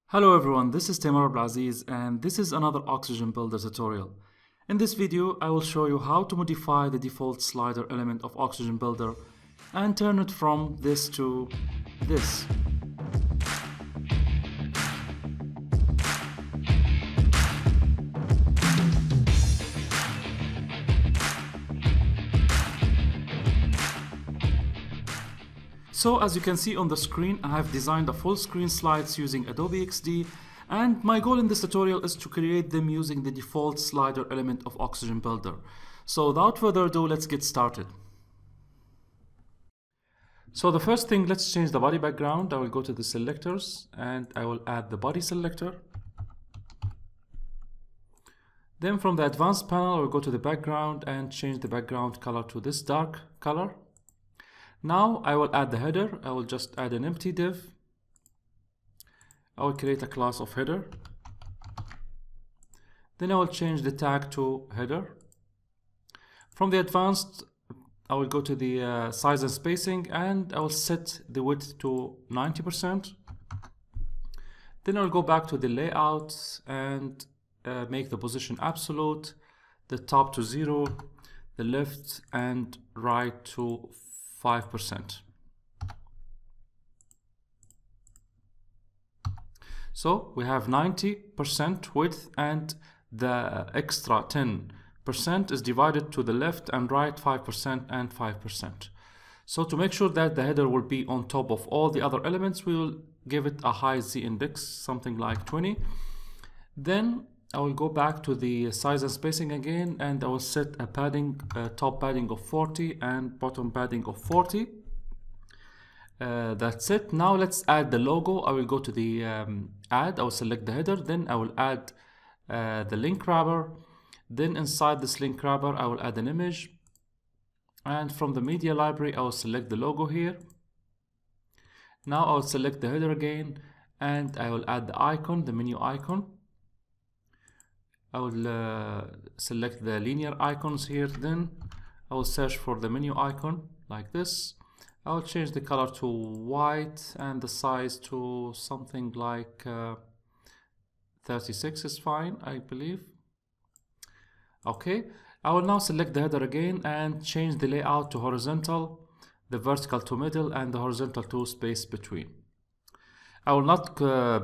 Hello everyone, this is Taimur Abdulaziz and this is another Oxygen Builder tutorial. In this video, I will show you how to modify the default slider element of Oxygen Builder and turn it from this to this. So as you can see on the screen, I have designed a full screen slides using Adobe XD, and my goal in this tutorial is to create them using the default slider element of Oxygen Builder. So without further ado, let's get started. So the first thing, let's change the body background. I will go to the selectors and I will add the body selector. Then from the advanced panel, I will go to the background and change the background color to this dark color. Now I will add the header. I will just add an empty div. I will create a class of header. Then I will change the tag to header. From the advanced, I will go to the size and spacing and I will set the width to 90%. Then I'll go back to the layout and make the position absolute, the top to 0, the left and right to 5%. So we have 90% width and the extra 10% is divided to the left and right 5% and 5%. So to make sure that the header will be on top of all the other elements, we will give it a high Z index, something like 20. Then I will go back to the size and spacing again and I will set a padding, top padding of 40 and bottom padding of 40. That's it. Now let's add the logo. I will go to the add, I will select the header, then I will add the link wrapper. Then inside this link wrapper, I will add an image. And from the media library, I will select the logo here. Now I will select the header again and I will add the icon, the menu icon. I will select the linear icons here. Then I will search for the menu icon like this. I will change the color to white and the size to something like 36 is fine, I believe. Okay, I will now select the header again and change the layout to horizontal, the vertical to middle, and the horizontal to space between. I will not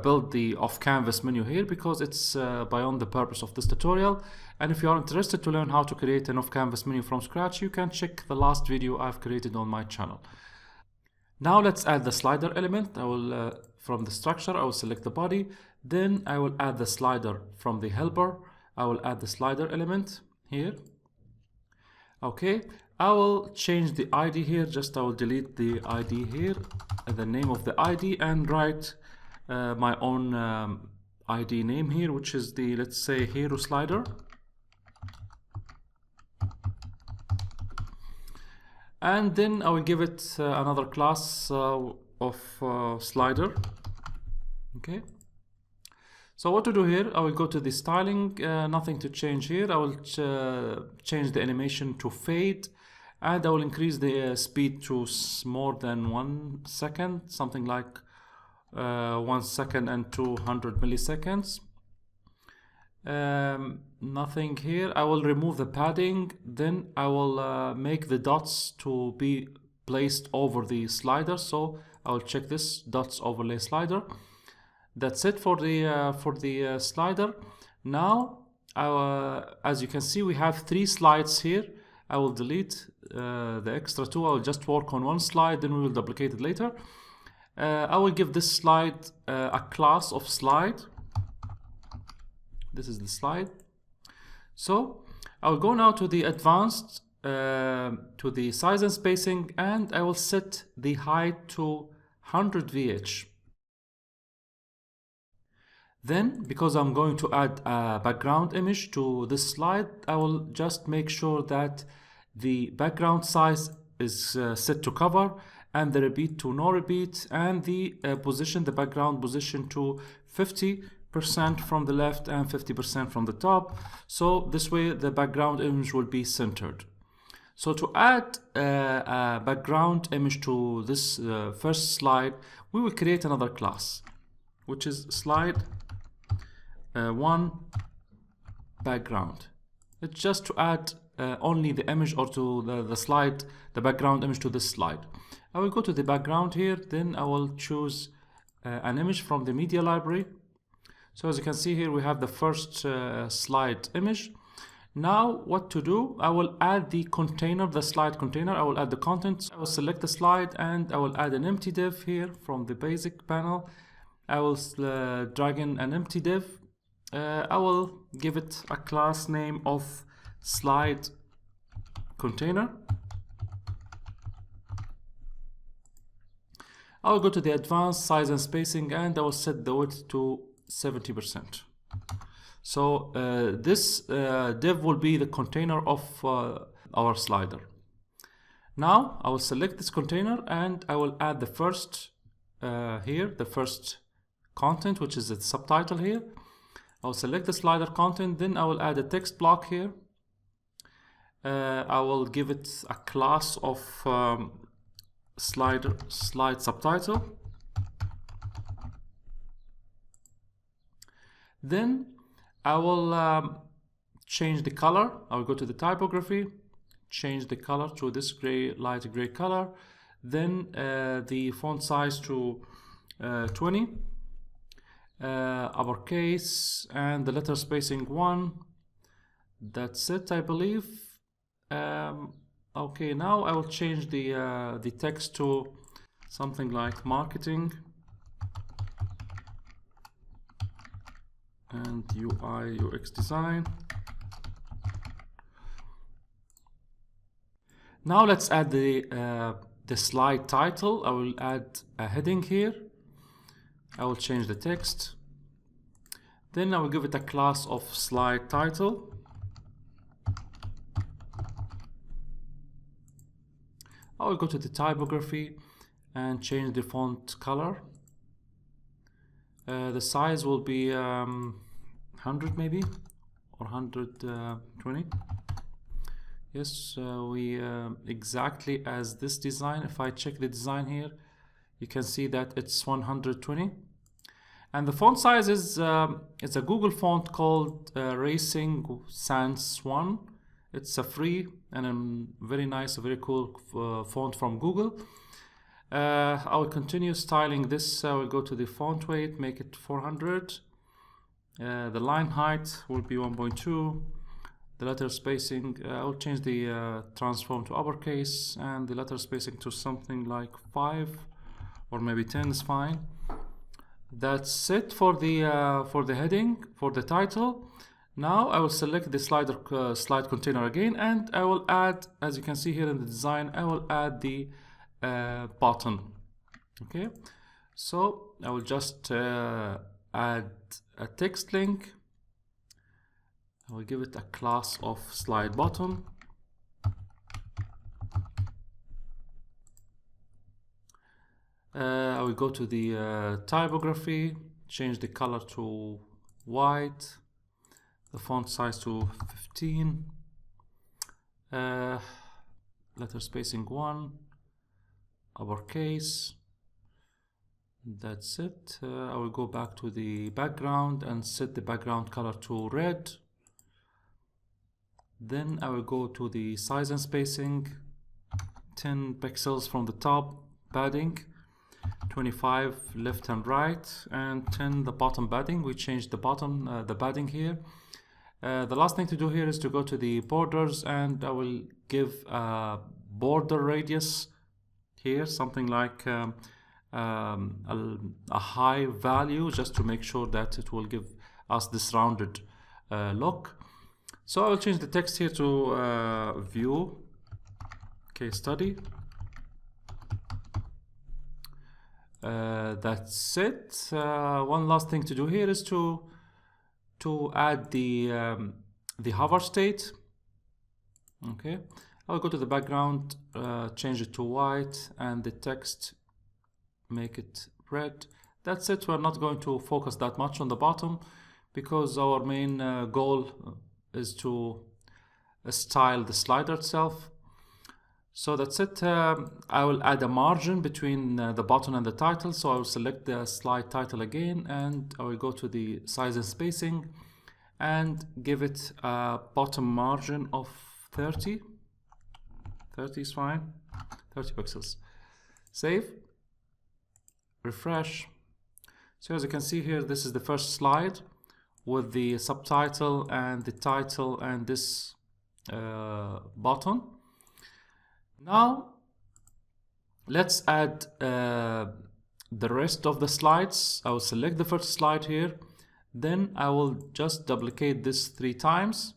build the off-canvas menu here because it's beyond the purpose of this tutorial. And if you are interested to learn how to create an off-canvas menu from scratch, you can check the last video I've created on my channel. Now let's add the slider element. I will, from the structure, I will select the body. Then I will add the slider from the helper. I will add the slider element here. Okay, I will change the ID here. Just I will delete the ID here, the name of the ID, and write my own ID name here, which is the, let's say, hero slider. And then I will give it another class of slider. Okay. So what to do here? I will go to the styling, nothing to change here. I will change the animation to fade, and I will increase the speed to more than 1 second, something like 1 second and 200 milliseconds. Nothing here. I will remove the padding. Then I will make the dots to be placed over the slider. So I will check this dots overlay slider. That's it for the slider. Now, as you can see, we have 3 slides here. I will delete the extra 2. I will just work on 1 slide, then we will duplicate it later. I will give this slide a class of slide. This is the slide. So I will go now to the advanced, to the size and spacing, and I will set the height to 100 VH. Then, because I'm going to add a background image to this slide, I will just make sure that the background size is set to cover and the repeat to no repeat, and the position, the background position to 50% from the left and 50% from the top. So this way the background image will be centered. So to add a background image to this first slide, we will create another class. which is slide 1 background. It's just to add only the image, or to the slide, the background image to this slide. I will go to the background here, then I will choose an image from the media library. So as you can see here, we have the first slide image. Now what to do, I will add the container, the slide container. I will add the contents. I will select the slide and I will add an empty div here from the basic panel. I will drag in an empty div. I will give it a class name of slide container. I will go to the advanced size and spacing, and I will set the width to 70%. So this div will be the container of our slider. Now I will select this container and I will add the first here, the first content, which is the subtitle here. I will select the slider content, then I will add a text block here. I will give it a class of slide subtitle. Then I will change the color. I will go to the typography, change the color to this gray, light gray color. Then the font size to 20, uppercase, and the letter spacing 1. That's it, I believe. Okay, now I will change the text to something like marketing and UI UX design. Now let's add the slide title. I will add a heading here. I will change the text. Then I will give it a class of slide title. I will go to the typography and change the font color. The size will be 100 maybe, or 120. Yes, we exactly as this design. If I check the design here, you can see that it's 120. And the font size is it's a Google font called Racing Sans 1. It's a free and a very nice, very cool font from Google. I will continue styling this. I will go to the font weight, make it 400. The line height will be 1.2. The letter spacing, I will change the transform to uppercase, and the letter spacing to something like 5 or maybe 10 is fine. That's it for the heading, for the title. Now I will select the slide container again, and I will add, as you can see here in the design, I will add the button. Okay, so I will just add a text link. I will give it a class of slide button. I will go to the typography, change the color to white, the font size to 15, letter spacing 1, uppercase. That's it. I will go back to the background and set the background color to red. Then I will go to the size and spacing, 10 pixels from the top, padding 25 left and right, and 10 the bottom padding. We changed the bottom the padding here. The last thing to do here is to go to the borders, and I will give a border radius here, something like a high value, just to make sure that it will give us this rounded look. So I will change the text here to view case study. That's it. One last thing to do here is to add the hover state. Okay, I'll go to the background, change it to white, and the text, make it red. That's it. We're not going to focus that much on the bottom, because our main goal is to style the slider itself. So that's it. I will add a margin between the button and the title. So I will select the slide title again, and I will go to the size and spacing and give it a bottom margin of 30. 30 is fine. 30 pixels. Save. Refresh. So as you can see here, this is the first slide with the subtitle and the title and this button. Now let's add the rest of the slides. I will select the first slide here, then I will just duplicate this 3 times.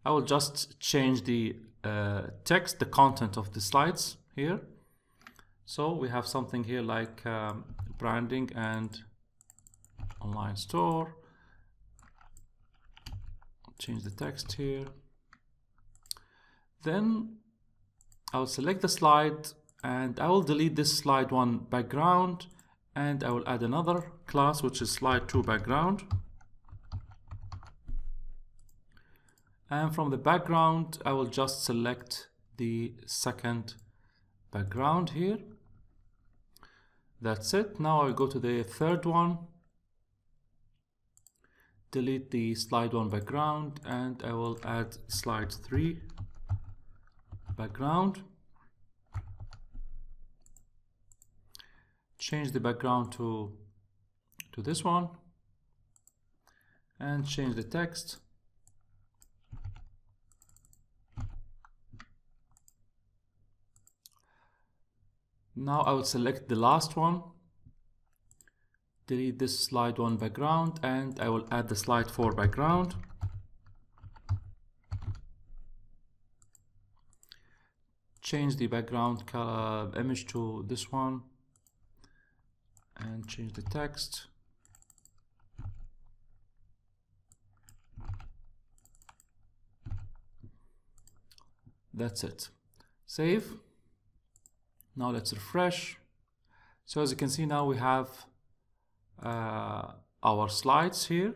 I will just change the text, the content of the slides here. So we have something here like branding and online store. Change the text here. Then I will select the slide and I will delete this slide 1 background, and I will add another class which is slide 2 background. And from the background I will just select the second background here. That's it. Now I'll go to the third one, delete the slide 1 background, and I will add slide 3 background. Change the background to this one and change the text. Now I will select the last one, delete this slide 1 background, and I will add the slide 4 background. Change the background image to this one and change the text. That's it. Save. Now let's refresh. So as you can see, now we have our slides here.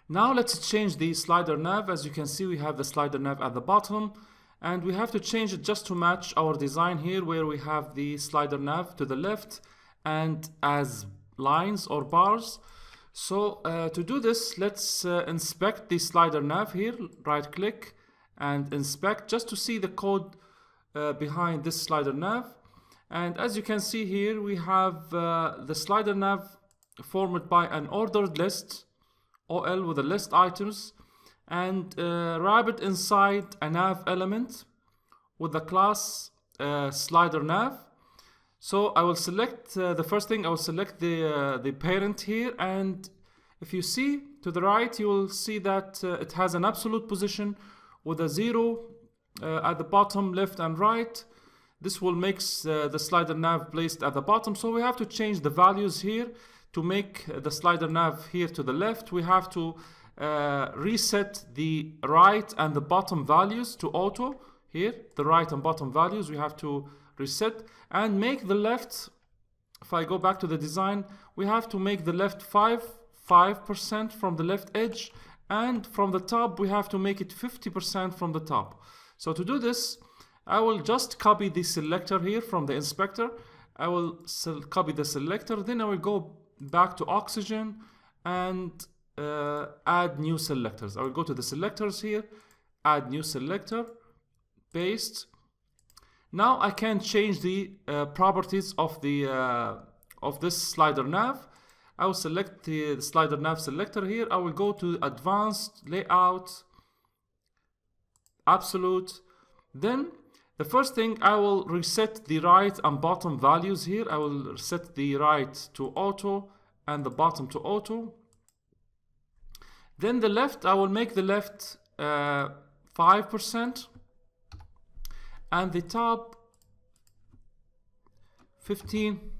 Now let's change the slider nav. As you can see, we have the slider nav at the bottom, and we have to change it just to match our design here, where we have the slider nav to the left and as lines or bars. So to do this, let's inspect the slider nav here, right click and inspect just to see the code behind this slider nav. And as you can see here, we have the slider nav formed by an ordered list, OL with a list items, and wrapped inside a nav element with the class slider nav. So I will select the first thing, I will select the parent here, and if you see to the right, you will see that it has an absolute position with a 0 at the bottom, left and right. This will make the slider nav placed at the bottom. So we have to change the values here to make the slider nav here to the left. We have to reset the right and the bottom values to auto here. The right and bottom values we have to reset, and make the left, if I go back to the design, we have to make the left 5% from the left edge, and from the top we have to make it 50% from the top. So to do this, I will just copy the selector here from the inspector. I will copy the selector, then I will go back to Oxygen and add new selectors. I will go to the selectors here, add new selector, paste. Now I can change the properties of the of this slider nav. I will select the slider nav selector here. I will go to advanced layout, absolute. Then the first thing, I will reset the right and bottom values here. I will set the right to auto and the bottom to auto. Then the left, I will make the left 5% and the top 15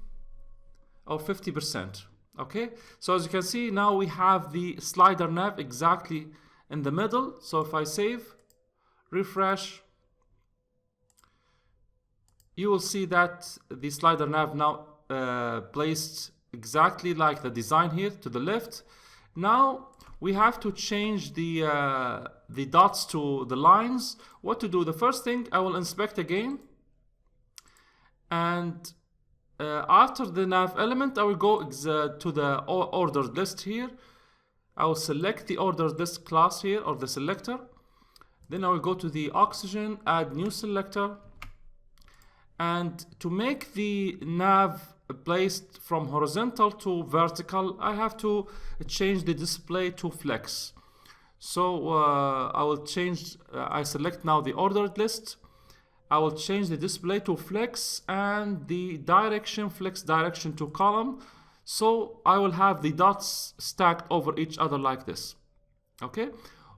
or 50%. Okay, so as you can see, now we have the slider nav exactly in the middle. So if I save, refresh, you will see that the slider nav now placed exactly like the design here to the left. Now we have to change the dots to the lines. What to do? The first thing, I will inspect again, and after the nav element, I will go to the ordered list here. I will select the ordered list class here, or the selector. Then I will go to the oxygen, add new selector. And to make the nav placed from horizontal to vertical, I have to change the display to flex. So I will change, I select now the ordered list. I will change the display to flex and the direction, flex direction to column. So I will have the dots stacked over each other like this. Okay.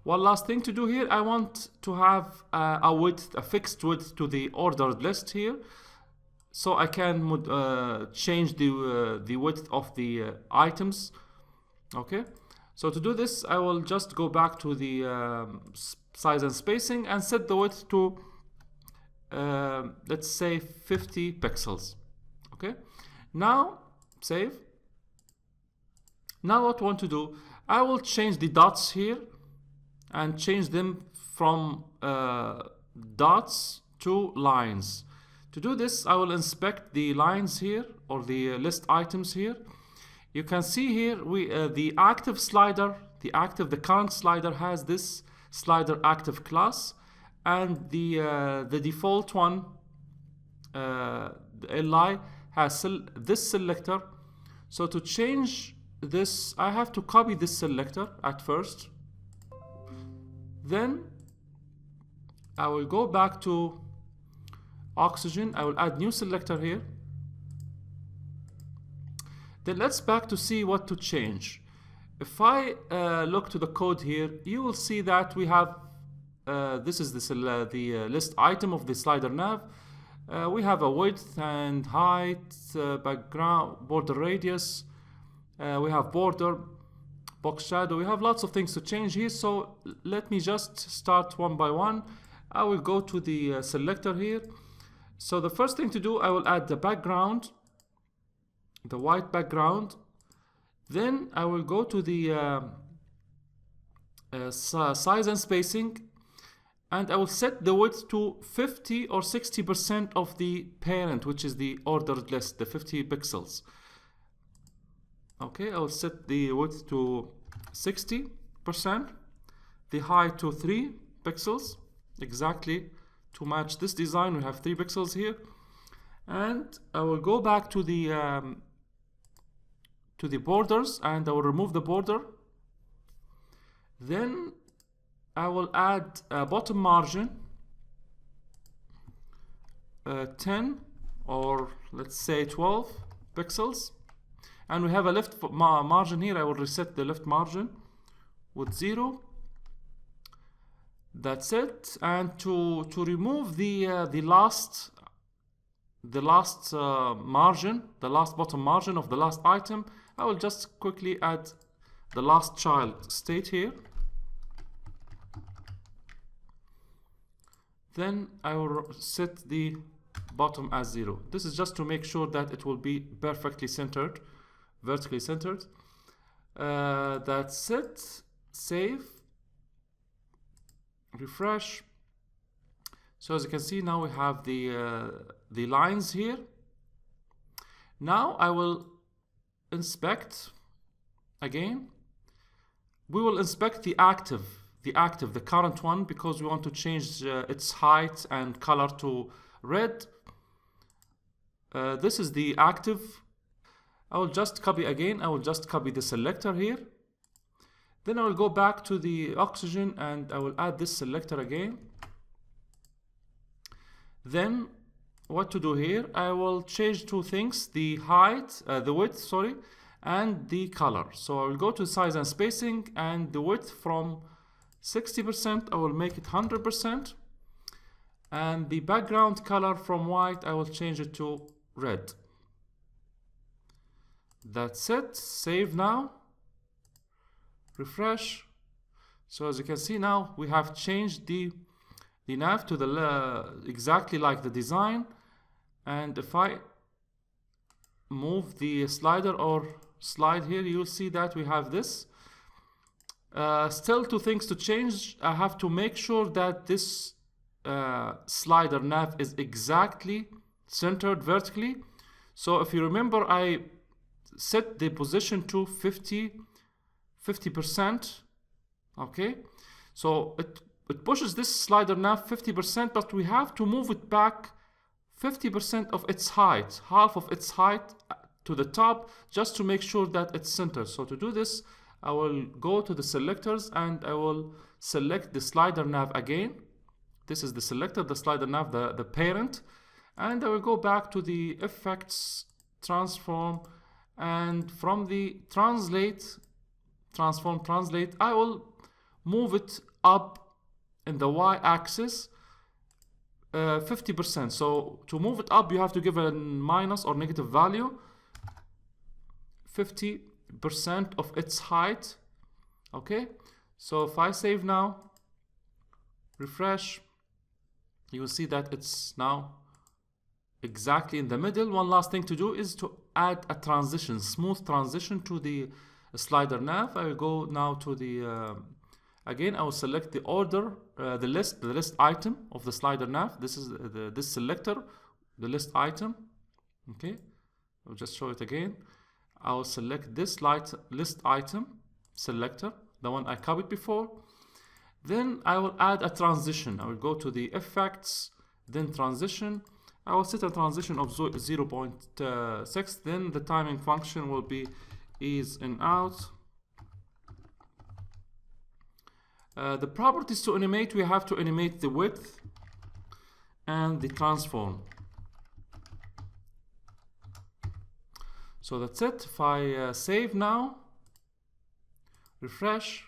One last thing to do here, I want to have a width, a fixed width to the ordered list here, so I can change the width of the items. Okay, so to do this, I will just go back to the size and spacing and set the width to let's say 50 pixels. Okay, now save. Now what I want to do, I will change the dots here and change them from dots to lines. To do this, I will inspect the lines here, or the list items here. You can see here the active slider, the current slider has this slider active class, and the default one, the li, has this selector. So to change this, I have to copy this selector at first. Then I will go back to oxygen. I will add new selector here. Then let's back to see what to change. If I look to the code here, you will see that we have this is the list item of the slider nav. We have a width and height, background, border radius. We have border, box shadow. We have lots of things to change here, so let me just start one by one. I will go to the selector here. So the first thing to do, I will add the background, the white background. Then I will go to the size and spacing, and I will set the width to 50 or 60% of the parent, which is the ordered list, the 50 pixels. Okay, I will set the width to 60%, the height to 3 pixels, exactly to match this design. We have 3 pixels here, and I will go back to the borders, and I will remove the border. Then I will add a bottom margin, 10 or let's say 12 pixels. And we have a left margin here. I will reset the left margin with 0. That's it. And to remove the last margin, the last bottom margin of the last item, I will just quickly add the last child state here. Then I will set the bottom as 0. This is just to make sure that it will be perfectly centered, vertically centered. That's it. Save. Refresh. So as you can see, now we have the lines here. Now I will inspect again. We will inspect the current one, because we want to change its height and color to red. This is the active. I will just copy again. I will just copy the selector here. Then I will go back to the oxygen and I will add this selector again. Then what to do here? I will change 2 things: the height, the width, sorry, and the color. So I will go to size and spacing, and the width from 60%, I will make it 100%. And the background color from white, I will change it to red. That's it. Save now. Refresh. So as you can see, now we have changed the nav to the exactly like the design. And if I move the slider or slide here, you'll see that we have this. Still two things to change. I have to make sure that this slider nav is exactly centered vertically. So if you remember, I set the position to 50%. Okay, so it pushes this slider nav 50%, but we have to move it back 50% of its height, half of its height to the top, just to make sure that it's centered. So to do this, I will go to the selectors and I will select the slider nav again. This is the selector, the slider nav, the parent. And I will go back to the effects, transform, and from the transform, translate, I will move it up in the y-axis 50%. So to move it up, you have to give a minus or negative value, 50% of its height. Okay, so if I save now, refresh, you will see that it's now exactly in the middle. One last thing to do is to add a transition, smooth transition to the slider nav. I will go now to the again, I will select the order, the list item of the slider nav. This is this selector, the list item. Okay, I'll just show it again. I will select this list item selector, the one I copied before. Then I will add a transition. I will go to the effects, then transition. I will set a transition of 0.6. Then the timing function will be ease in out. The properties to animate, we have to animate the width and the transform. So that's it. If I save now, refresh,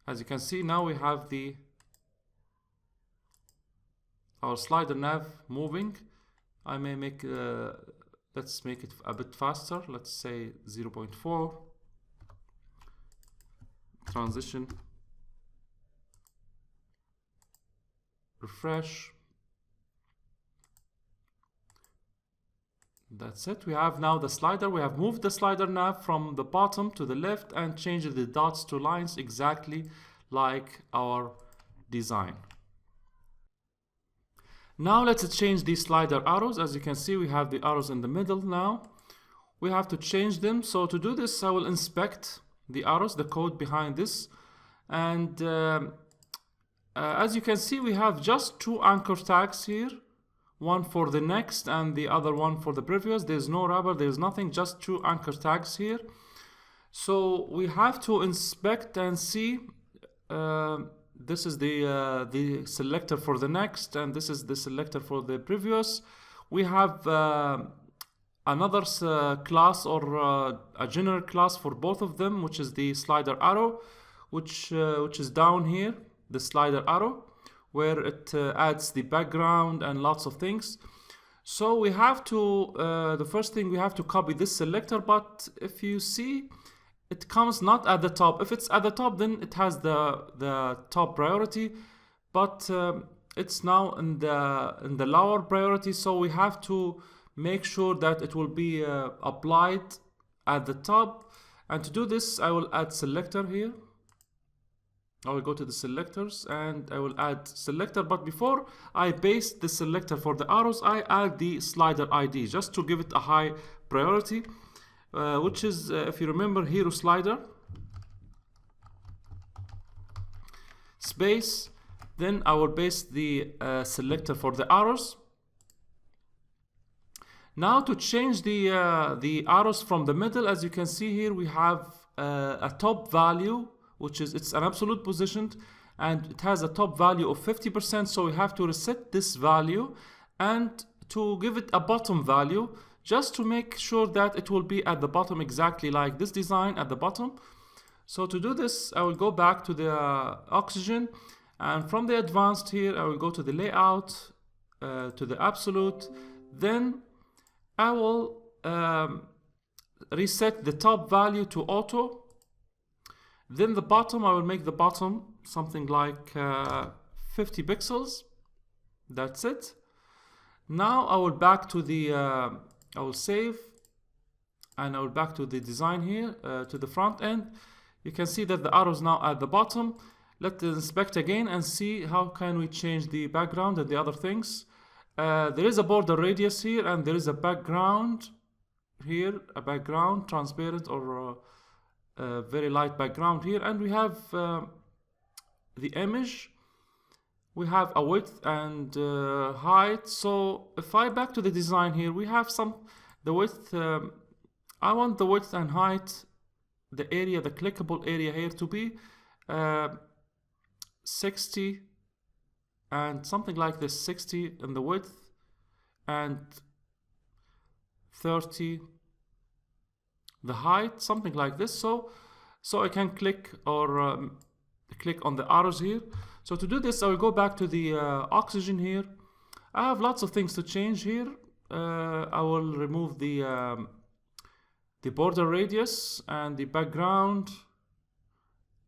as you can see, now we have our slider nav moving. I may make, let's make it a bit faster. Let's say 0.4. Transition, refresh. That's it. We have now the slider. We have moved the slider nav from the bottom to the left and changed the dots to lines exactly like our design. Now let's change these slider arrows. As you can see, we have the arrows in the middle now. We have to change them. So to do this, I will inspect the arrows, the code behind this. And as you can see, we have just two anchor tags here. One for the next and the other one for the previous. There's no wrapper, there's nothing, just two anchor tags here. So we have to inspect and see. This is the selector for the next, and this is the selector for the previous. We have another class or a general class for both of them, which is the slider arrow, which is down here, the slider arrow, where it adds the background and lots of things. So we have to, the first thing, we have to copy this selector, but if you see, it comes not at the top. If it's at the top, then it has the top priority, but it's now in the lower priority, so we have to make sure that it will be applied at the top. And to do this, I will add selector here. I will go to the selectors and I will add selector, but before I paste the selector for the arrows, I add the slider ID just to give it a high priority, which is, if you remember, hero slider space. Then I will paste the selector for the arrows. Now to change the arrows from the middle, as you can see here, we have a top value, which is, it's an absolute position, and it has a top value of 50%. So we have to reset this value and to give it a bottom value, just to make sure that it will be at the bottom exactly like this design at the bottom. So to do this, I will go back to the oxygen, and from the advanced here, I will go to the layout, to the absolute. Then I will reset the top value to auto. Then the bottom, I will make the bottom something like 50 pixels. That's it. Now I will back to the, I will save, and I will back to the design here, to the front end. You can see that the arrow is now at the bottom. Let's inspect again and see how can we change the background and the other things. There is a border radius here, and there is a background here, a background, transparent or very light background here, and we have the image. We have a width and height. So if I back to the design here, we have the width. I want the width and height, the area, the clickable area here to be 60 and something like this, 60 in the width and 30 the height, something like this. So I can click or click on the arrows here. So to do this, I will go back to the oxygen here. I have lots of things to change here. I will remove the border radius and the background,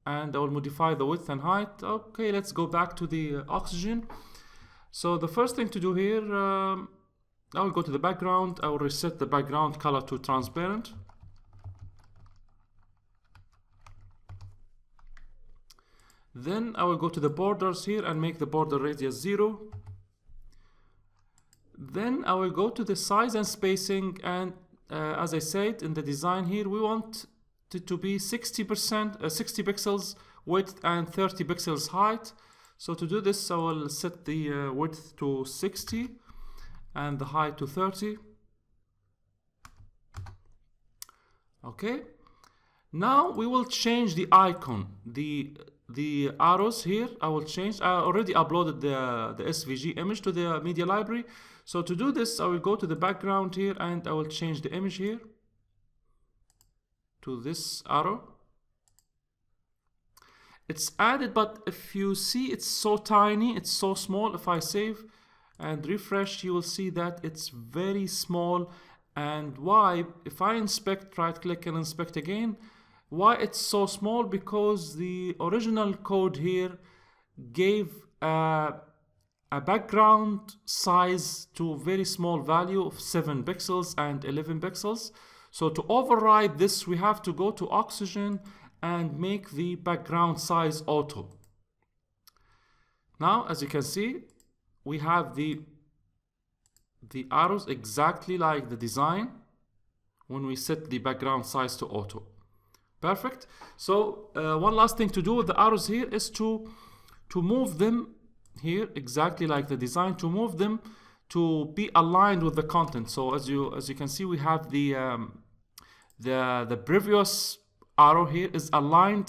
and I will modify the width and height. Okay, let's go back to the oxygen. So the first thing to do here, I will go to the background. I will reset the background color to transparent. Then I will go to the borders here and make the border radius 0. Then I will go to the size and spacing, and as I said in the design here, we want it to be 60%, 60 pixels width and 30 pixels height. So to do this, I will set the width to 60 and the height to 30. Okay. Now we will change the icon, the arrows here. I will change. I already uploaded the SVG image to the media library. So to do this, I will go to the background here and I will change the image here to this arrow. It's added, but if you see, it's so tiny, it's so small. If I save and refresh, you will see that it's very small. And why? If I inspect, right click and inspect again, why it's so small? Because the original code here gave a background size to a very small value of 7 pixels and 11 pixels. So to override this, we have to go to Oxygen and make the background size auto. Now, as you can see, we have the arrows exactly like the design when we set the background size to auto. Perfect. So one last thing to do with the arrows here is to move them here exactly like the design, to move them to be aligned with the content. So as you can see, we have the previous arrow here is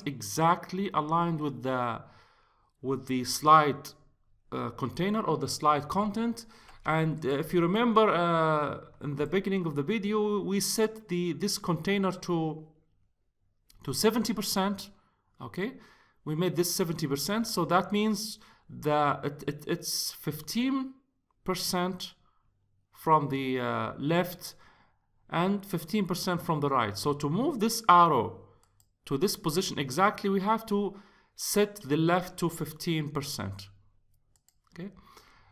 exactly aligned with the slide container or the slide content. And if you remember in the beginning of the video, we set this container to 70%. Okay, we made this 70%, so that means that it's 15% from the left and 15% from the right. So to move this arrow to this position exactly, we have to set the left to 15%. Okay,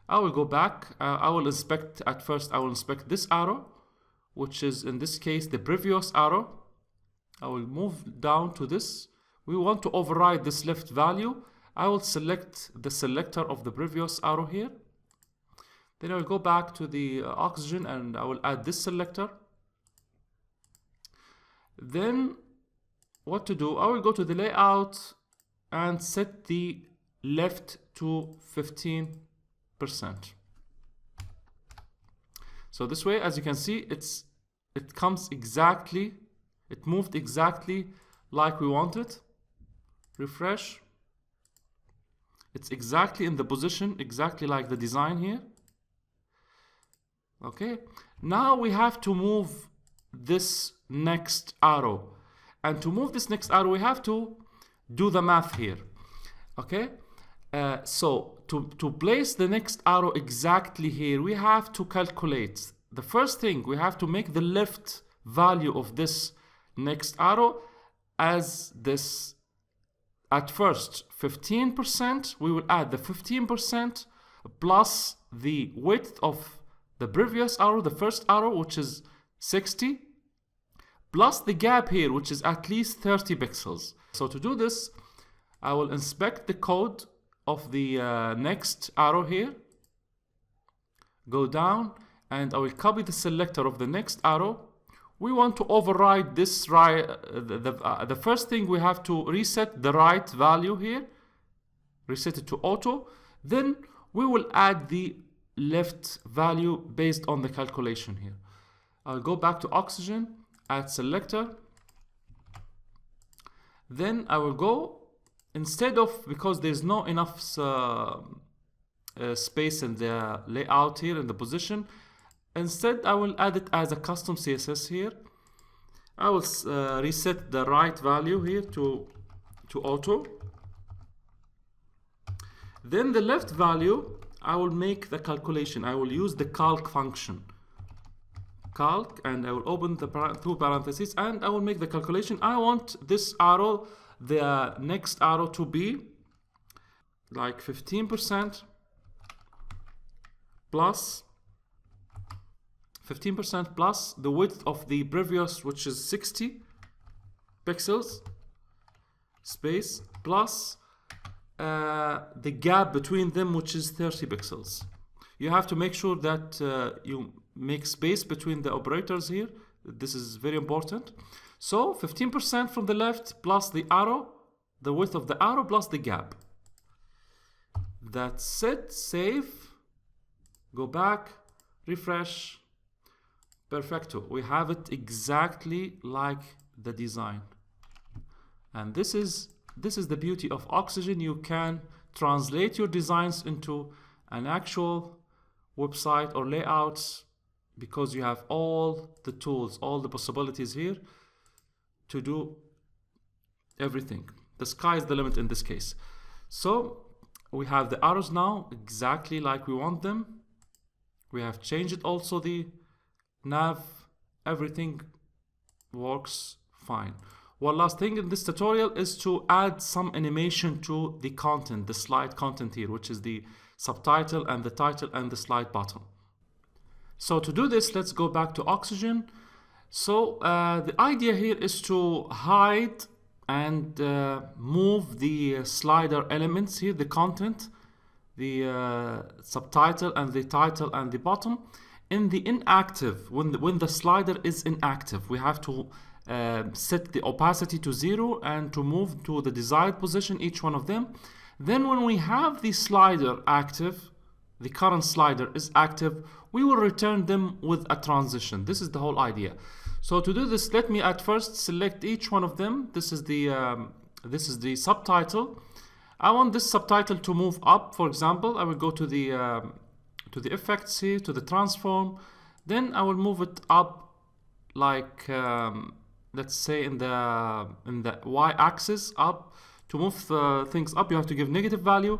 I will go back. I will inspect at first. I will inspect this arrow, which is in this case the previous arrow. I will move down to this. We want to override this left value. I will select the selector of the previous arrow here. Then I will go back to the oxygen and I will add this selector. Then what to do? I will go to the layout and set the left to 15%. So this way, as you can see, it comes exactly, it moved exactly like we want it. Refresh. It's exactly in the position, exactly like the design here. Okay, now we have to move this next arrow. And to move this next arrow, we have to do the math here. Okay, so to place the next arrow exactly here, we have to calculate. The first thing, we have to make the left value of this next arrow as this. At first, 15%, we will add the 15% plus the width of the previous arrow, the first arrow, which is 60, plus the gap here, which is at least 30 pixels. So to do this, I will inspect the code of the next arrow here, go down, and I will copy the selector of the next arrow. We want to override this right. The first thing, we have to reset the right value here, reset it to auto. Then we will add the left value based on the calculation here. I'll go back to oxygen, add selector. Then I will go, instead of, because there's no enough space in the layout here in the position, instead I will add it as a custom CSS here. I will reset the right value here to auto. Then the left value, I will make the calculation. I will use the calc function. Calc, and I will open the two parentheses, and I will make the calculation. I want this arrow, the next arrow, to be like 15% plus 15% plus the width of the previous, which is 60 pixels, space, plus the gap between them, which is 30 pixels. You have to make sure that you make space between the operators here. This is very important. So 15% from the left plus the arrow, the width of the arrow plus the gap. That's it. Save. Go back. Refresh. Perfecto. We have it exactly like the design. And this is the beauty of Oxygen. You can translate your designs into an actual website or layouts, because you have all the tools, all the possibilities here to do everything. The sky is the limit in this case. So we have the arrows now exactly like we want them. We have changed it also, the nav, everything works fine. One last thing in this tutorial is to add some animation to the content, the slide content here, which is the subtitle and the title and the slide button. So to do this, let's go back to Oxygen. So the idea here is to hide and move the slider elements here, the content, the subtitle and the title and the bottom in the inactive. When the slider is inactive, we have to set the opacity to 0 and to move to the desired position each one of them. Then when we have the slider active, the current slider is active, we will return them with a transition. This is the whole idea. So to do this, let me at first select each one of them. This is the subtitle. I want this subtitle to move up. For example, I will go to the effects here, to the transform. Then I will move it up like let's say in the y-axis up. To move things up, you have to give negative value.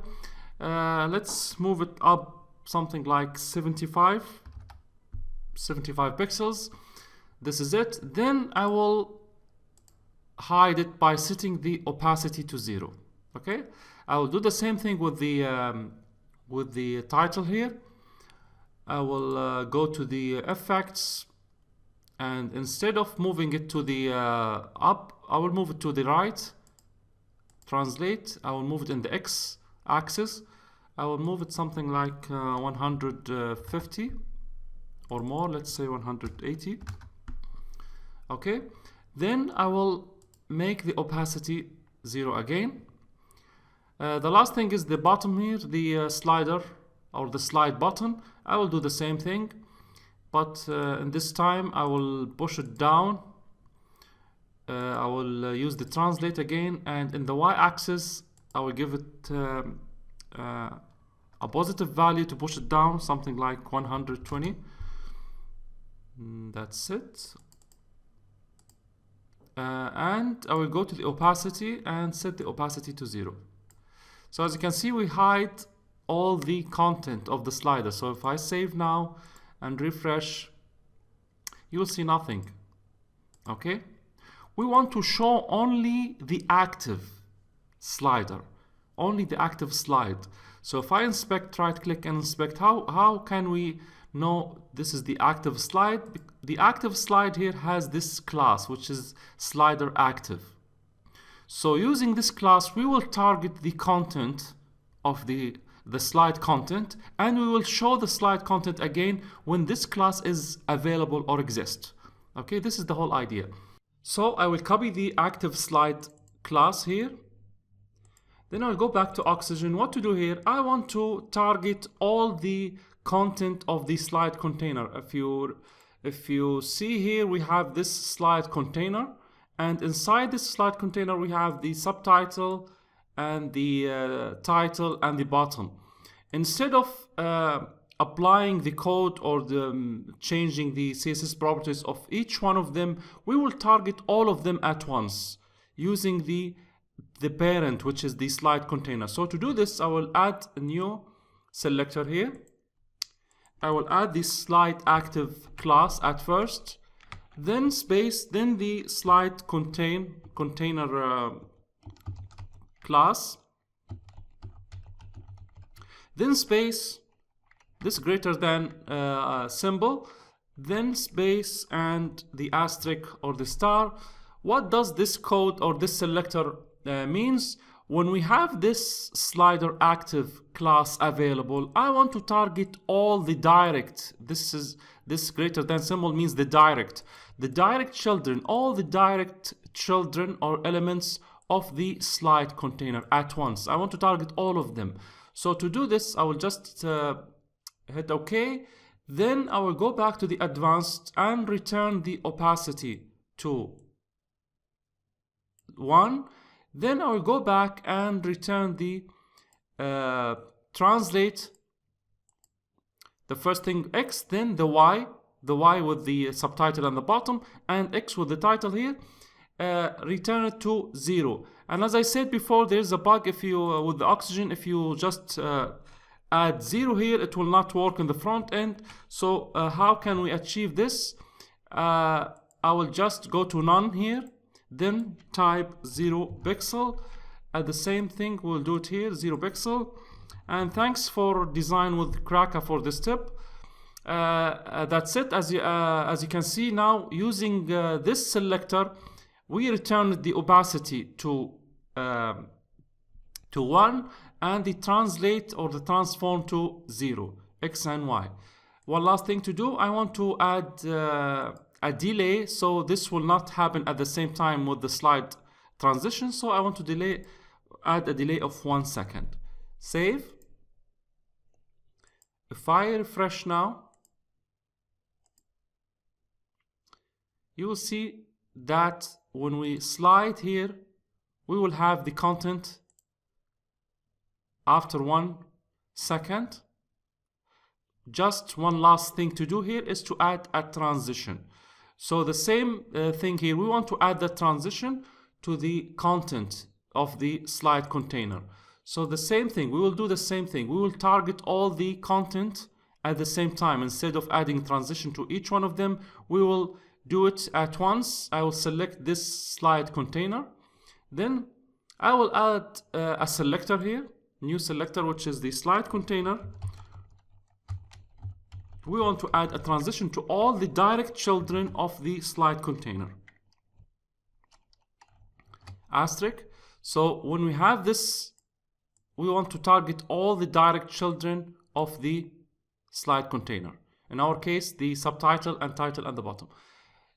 Let's move it up something like 75 pixels. This is it. Then I will hide it by setting the opacity to 0. Okay, I will do the same thing with the title here. I will go to the effects, and instead of moving it to the up, I will move it to the right. Translate, I will move it in the x-axis. I will move it something like 150 or more, let's say 180. Okay, then I will make the opacity 0 again. The last thing is the bottom here, the slider or the slide button. I will do the same thing, but in this time I will push it down. I will use the translate again, and in the y-axis I will give it a positive value to push it down, something like 120. That's it. And I will go to the opacity and set the opacity to 0. So as you can see, we hide all the content of the slider. So if I save now and refresh, you will see nothing. Okay, we want to show only the active slider, only the active slide. So if I inspect, right click and inspect, how can we know this is the active slide? The active slide here has this class, which is slider active. So using this class, we will target the content of the slide content, and we will show the slide content again when this class is available or exists. Okay, this is the whole idea. So I will copy the active slide class here. Then I'll go back to Oxygen. What to do here? I want to target all the content of the slide container. If you see here, we have this slide container, and inside this slide container we have the subtitle and the title and the bottom. Instead of applying the code or changing the CSS properties of each one of them, we will target all of them at once using the parent, which is the slide container. So to do this, I will add a new selector here. I will add the slide active class at first, then space, then the slide container class, then space, this greater than symbol, then space and the asterisk or the star. What does this code or this selector means? When we have this slider active class available, I want to target all the direct. This greater than symbol means the direct children, all the direct children or elements of the slide container at once. I want to target all of them. So to do this, I will just hit OK. Then I will go back to the advanced and return the opacity to 1. Then I will go back and return the translate. The first thing X, then the Y with the subtitle on the bottom, and X with the title here. Return it to 0. And as I said before, there's a bug with the Oxygen. If you just add 0 here, it will not work in the front end. So how can we achieve this? I will just go to none here, then type 0 pixel. At the same thing, we'll do it here, 0 pixel. And thanks for design with Kraka for this tip. That's it. As you can see now, using this selector, we returned the opacity to 1 and the translate or the transform to 0, X and Y. One last thing to do, I want to add a delay, so this will not happen at the same time with the slide transition. So I want to add a delay of 1 second. Save. If I refresh now, you will see that when we slide here, we will have the content after 1 second. Just one last thing to do here is to add a transition. So the same thing here, we want to add the transition to the content of the slide container. So the same thing, we will do the same thing. We will target all the content at the same time. Instead of adding transition to each one of them, we will do it at once. I will select this slide container. Then I will add a selector here, new selector, which is the slide container. We want to add a transition to all the direct children of the slide container. Asterisk. So when we have this, we want to target all the direct children of the slide container. In our case, the subtitle and title at the bottom.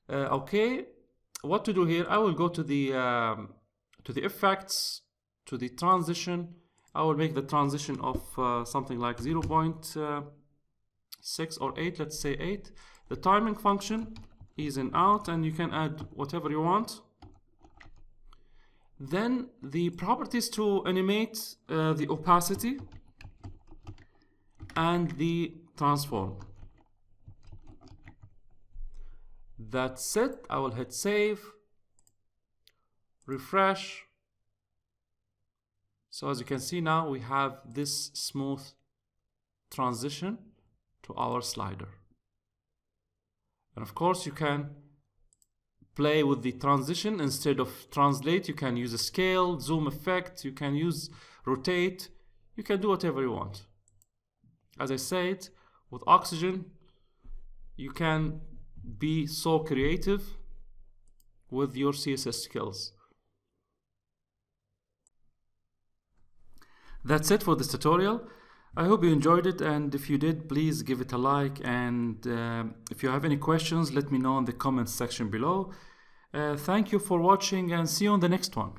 Okay, what to do here? I will go to the effects, to the transition. I will make the transition of something like 0.6 or 8, let's say 8. The timing function is in out, and you can add whatever you want. Then the properties to animate the opacity and the transform. That's it. I will hit save, refresh. So as you can see now, we have this smooth transition to our slider. And of course, you can play with the transition. Instead of translate, you can use a scale, zoom effect, you can use rotate, you can do whatever you want. As I said, with Oxygen, you can be so creative with your CSS skills. That's it for this tutorial. I hope you enjoyed it, and if you did, please give it a like, and if you have any questions, let me know in the comments section below. Thank you for watching, and see you on the next one.